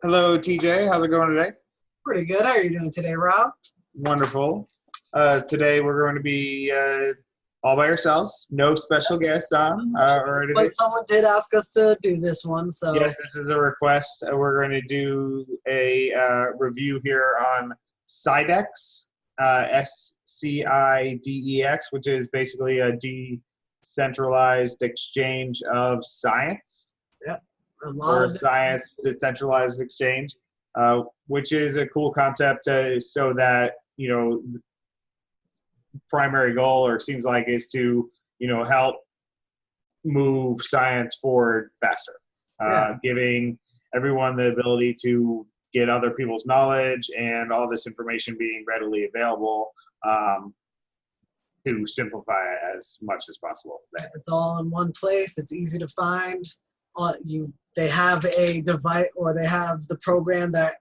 Hello, TJ. How's it going today? Pretty good. How are you doing today, Rob? Wonderful. Today we're going to be all by ourselves. No special guests on or anything. But someone did ask us to do this one, so Yes, this is a request. We're going to do a review here on SCIDex, SCIDex, which is basically a decentralized exchange of science. yeah, a lot of Science decentralized exchange, which is a cool concept. So that the primary goal, or it seems like, is to help move science forward faster, giving everyone the ability to get other people's knowledge and all this information being readily available, to simplify it as much as possible. It's all in one place. It's easy to find. They have a device, or they have the program that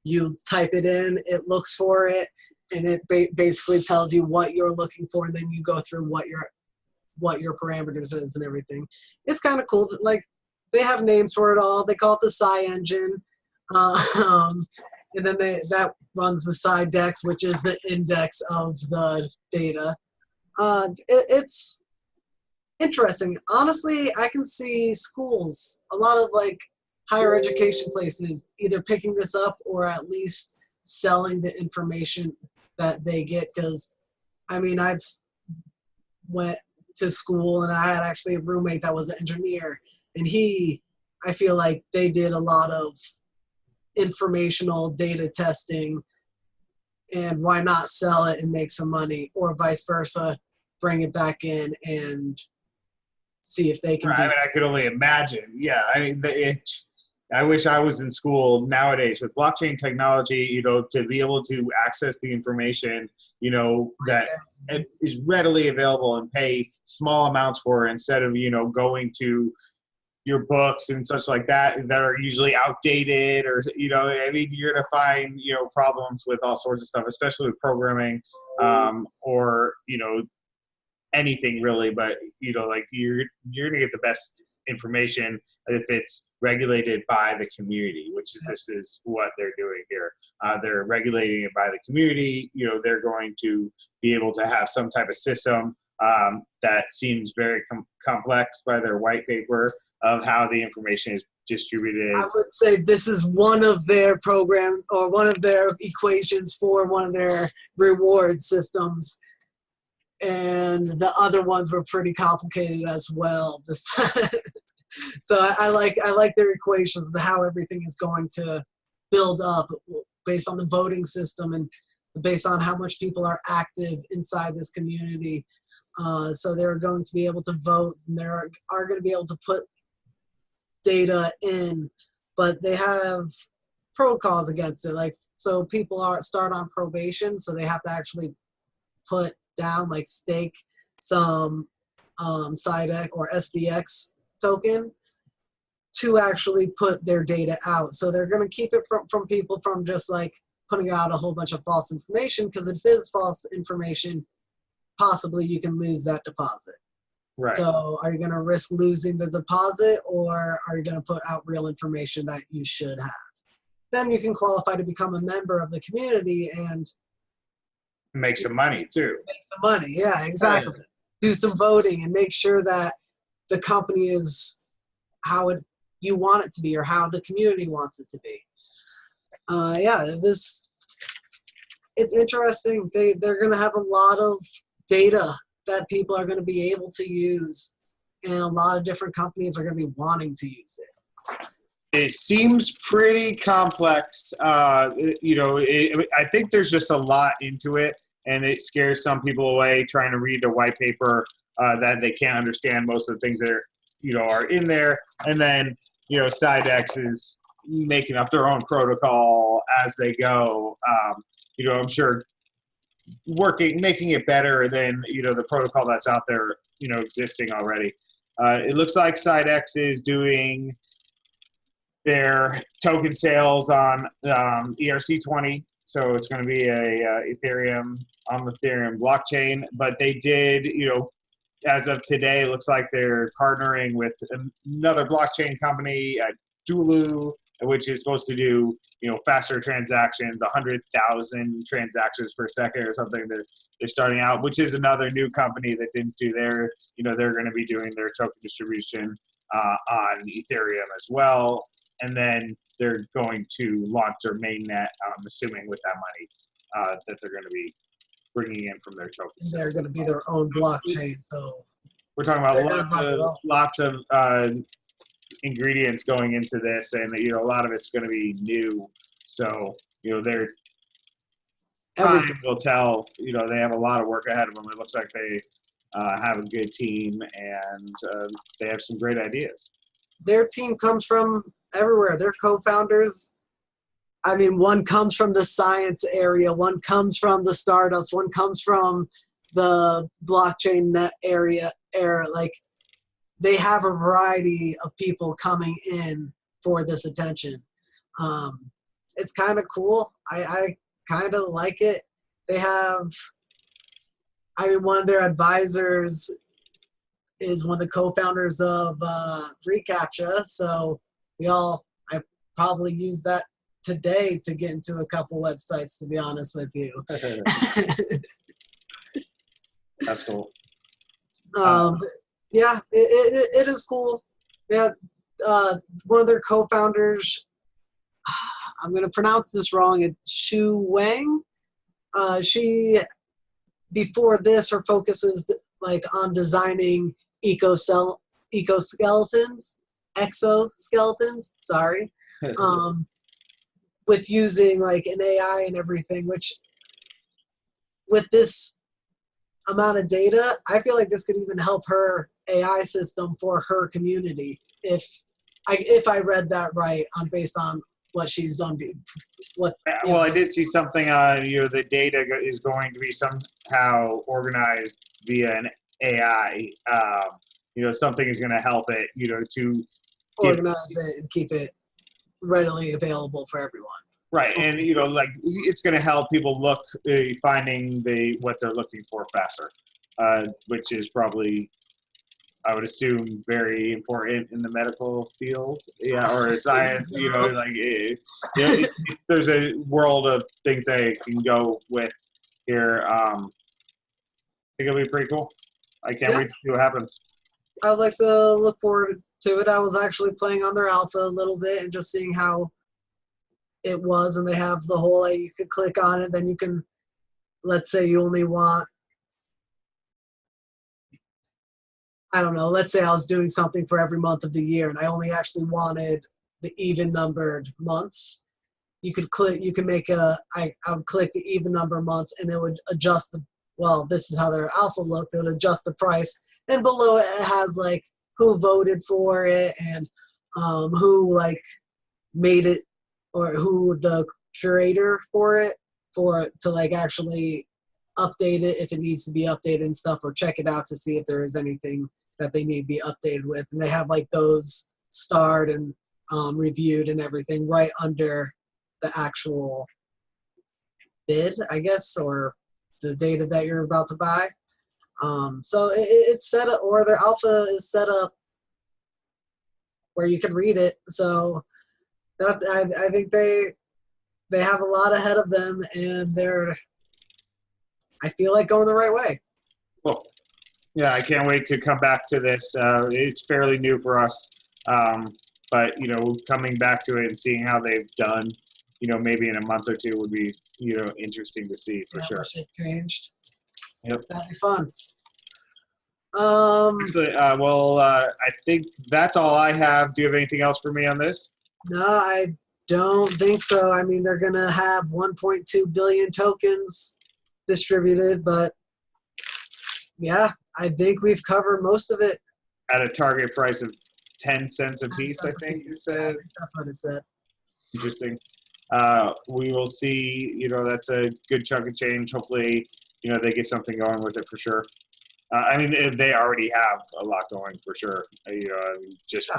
you type it in, it looks for it, and it basically tells you what you're looking for, and then you go through what your parameters is and everything. It's kind of cool. Like, they have names for it all. They call it the Sci Engine, and then that runs the SCIDex, which is the index of the data. It's interesting. Honestly, I can see schools, a lot of higher education places, either picking this up or at least selling the information that they get. Because, I mean, I've went to school and I had actually a roommate that was an engineer, and I feel like they did a lot of informational data testing, and why not sell it and make some money, or vice versa, bring it back in and see if they can do. I mean, I could only imagine. Yeah, I mean, I wish I was in school nowadays with blockchain technology, to be able to access the information, that is readily available and pay small amounts for it, instead of, going to your books and such like that are usually outdated, or, I mean, you're going to find, problems with all sorts of stuff, especially with programming, or, anything really. But you're gonna get the best information if it's regulated by the community, this is what they're doing here. They're regulating it by the community. They're going to be able to have some type of system that seems very complex by their white paper of how the information is distributed. I would say this is one of their program, or one of their equations for one of their reward systems. And the other ones were pretty complicated as well. So I like their equations of how everything is going to build up based on the voting system and based on how much people are active inside this community. So they're going to be able to vote, and they are going to be able to put data in, but they have protocols against it. So people start on probation, so they have to actually put down, stake some SCIDex or SDX token to actually put their data out. So they're going to keep it from people from just putting out a whole bunch of false information, because if it is false information, possibly you can lose that deposit. Right. So are you going to risk losing the deposit, or are you going to put out real information that you should have? Then you can qualify to become a member of the community and make some money too. Make some money, yeah, exactly. Yeah. Do some voting and make sure that the company is how you want it to be, or how the community wants it to be. It's interesting. They're going to have a lot of data that people are going to be able to use, and a lot of different companies are going to be wanting to use it. It seems pretty complex. I think there's just a lot into it, and it scares some people away trying to read the white paper, that they can't understand most of the things that are in there. And then, SCIDex is making up their own protocol as they go. I'm sure making it better than, the protocol that's out there, existing already. It looks like SCIDex is doing their token sales on ERC20. So it's going to be a Ethereum blockchain. But they did, as of today, it looks like they're partnering with another blockchain company, Dulu, which is supposed to do, faster transactions, 100,000 transactions per second or something. They're starting out, which is another new company that didn't do their, they're going to be doing their token distribution on Ethereum as well. And then they're going to launch their mainnet, I'm assuming with that money that they're going to be bringing in from their tokens. They're going to be their own blockchain. So we're talking about lots of ingredients going into this, and a lot of it's going to be new. So their time will tell. They have a lot of work ahead of them. It looks like they have a good team, and they have some great ideas. Their team comes from everywhere. Their co-founders, I mean, one comes from the science area, one comes from the startups, one comes from the blockchain net area. Like, they have a variety of people coming in for this attention. It's kind of cool. I kind of like it. They have, one of their advisors is one of the co-founders of reCAPTCHA. So I probably use that today to get into a couple websites, to be honest with you. That's cool. Yeah, it is cool. Yeah, one of their co-founders, I'm going to pronounce this wrong, it's Shu Wang. She, before this, her focus is on designing exoskeletons, sorry, with using an AI and everything, which with this amount of data, I feel like this could even help her AI system for her community. If I read that right, based on what she's done. Well, I did see something on the data is going to be somehow organized via an AI. Something is going to help it. To organize it and keep it readily available for everyone. Right, and it's going to help people look finding what they're looking for faster, which is probably, I would assume, very important in the medical field, or science. There's a world of things they can go with here. I think it'll be pretty cool. I can't wait to see what happens. I'd like to look forward to it. I was actually playing on their alpha a little bit and just seeing how it was, and they have the whole, you could click on it, then you can, let's say you only want, I don't know, let's say I was doing something for every month of the year and I only actually wanted the even numbered months. You could click, I would click the even number months and it would adjust this is how their alpha looked. It would adjust the price, and below it has who voted for it and who made it, or who the curator for it, to actually update it if it needs to be updated and stuff, or check it out to see if there is anything that they need to be updated with. And they have those starred and reviewed and everything right under the actual bid, I guess, or the data that you're about to buy. So it's set up, or their alpha is set up where you can read it. So I think they have a lot ahead of them, and I feel like going the right way. Cool. Yeah, I can't wait to come back to this. It's fairly new for us, but coming back to it and seeing how they've done, maybe in a month or two would be interesting to see for sure. It changed. Yep, that'd be fun. Actually, I think that's all I have. Do you have anything else for me on this? No, I don't think so. They're going to have 1.2 billion tokens distributed, but yeah, I think we've covered most of it. At a target price of 10 cents a piece, I think you said. I think that's what it said. Interesting. We will see, that's a good chunk of change. Hopefully, they get something going with it for sure. They already have a lot going for sure. Just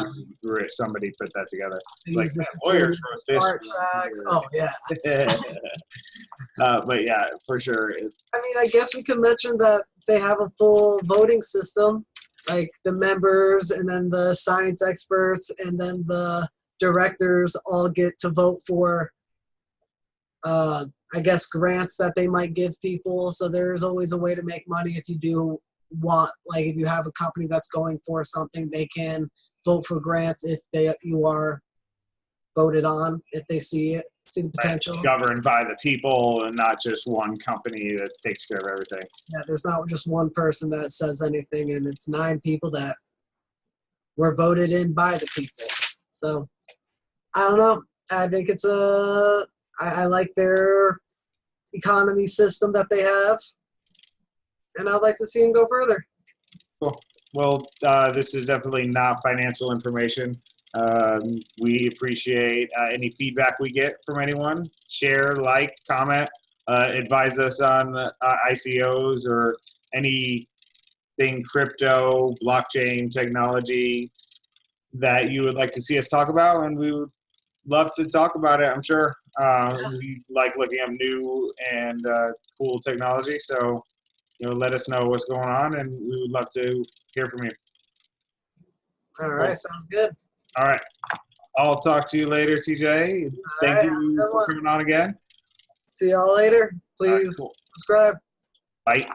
through it, somebody put that together. Lawyers wrote this. Oh yeah. But yeah, for sure. I guess we could mention that they have a full voting system, the members, and then the science experts, and then the directors all get to vote for, I guess, grants that they might give people. So there's always a way to make money if you do want, like if you have a company that's going for something, they can vote for grants if you are voted on, if they see the potential. It's governed by the people and not just one company that takes care of everything. Yeah, there's not just one person that says anything, and it's 9 people that were voted in by the people. So I don't know. I think it's I like their economy system that they have, and I'd like to see them go further. Cool. Well, this is definitely not financial information. We appreciate any feedback we get from anyone. Share, like, comment, advise us on ICOs or anything crypto, blockchain, technology that you would like to see us talk about, and we would love to talk about it, I'm sure. We like looking at new and cool technology, so let us know what's going on, and we would love to hear from you. All right, sounds good. All right. I'll talk to you later, TJ. Thank you for coming on again. See y'all later. Please subscribe. Bye.